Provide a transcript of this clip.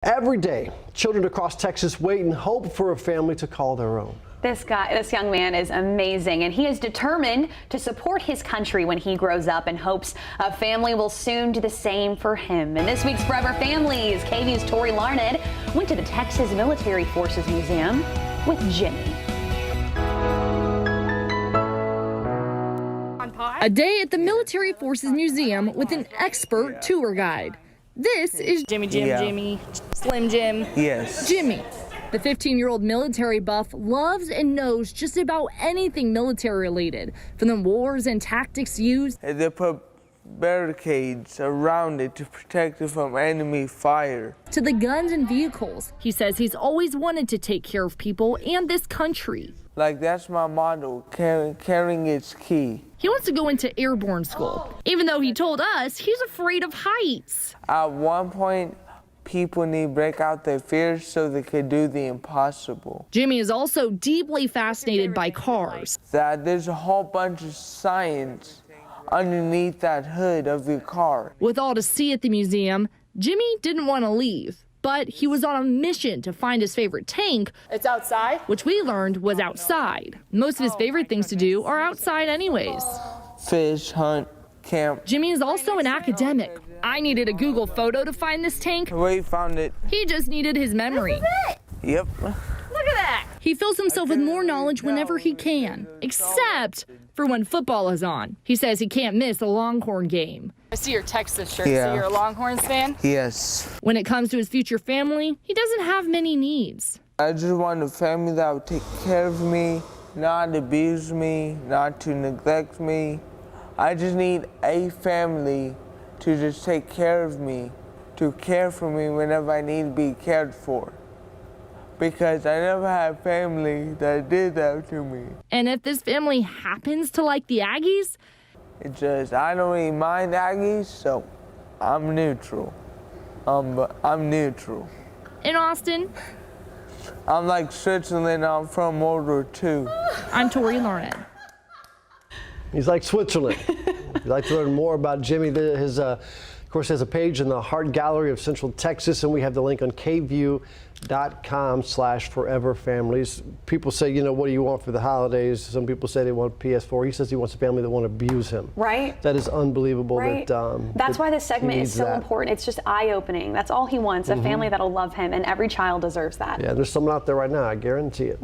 Every day, children across Texas wait and hope for a family to call their own. This young man is amazing, and he is determined to support his country when he grows up and hopes a family will soon do the same for him. And this week's Forever Families, KVUE's Tori Larned went to the Texas Military Forces Museum with Jimmy. A day at the Military Forces Museum with an expert tour guide. This is Jimmy, Slim Jim. Yes. Jimmy. The 15-year-old military buff loves and knows just about anything military related, from the wars and tactics used. They put barricades around it to protect it from enemy fire. To the guns and vehicles. He says he's always wanted to take care of people and this country. Like, that's my motto, caring is key. He wants to go into airborne school, even though he told us he's afraid of heights. At one point, people need to break out their fears so they can do the impossible. Jimmy is also deeply fascinated by cars. That there's a whole bunch of science underneath that hood of your car. With all to see at the museum, Jimmy didn't want to leave, but he was on a mission to find his favorite tank. It's outside? Which we learned was outside. Most of his favorite things to do are outside anyways. Fish, hunt, camp. Jimmy is also an academic. I needed a Google photo to find this tank. We found it. He just needed his memory. This is it. Yep. Look at that. He fills himself with more knowledge whenever he can, except for when football is on. He says he can't miss the Longhorn game. I see your Texas shirt, Yeah. so you're a Longhorns fan? Yes. When it comes to his future family, he doesn't have many needs. I just want a family that will take care of me, not abuse me, not to neglect me. I just need a family to just take care of me, to care for me whenever I need to be cared for. Because I never had family that did that to me. And if this family happens to like the Aggies, It's just, I don't really mind Aggies, so I'm neutral. I'm neutral. in Austin, I'm like Switzerland, I'm from World War II. I'm Tori Larned. He's like Switzerland. If you'd like to learn more about Jimmy, of course, has a page in the Heart Gallery of Central Texas, and we have the link on KVUE.com/foreverfamilies. People say, you know, what do you want for the holidays? Some people say they want PS4. He says he wants a family that won't abuse him. Right. That is unbelievable. Right. That's why this segment is so important. It's just eye-opening. That's all he wants, a family that'll love him, and every child deserves that. Yeah, there's someone out there right now, I guarantee it.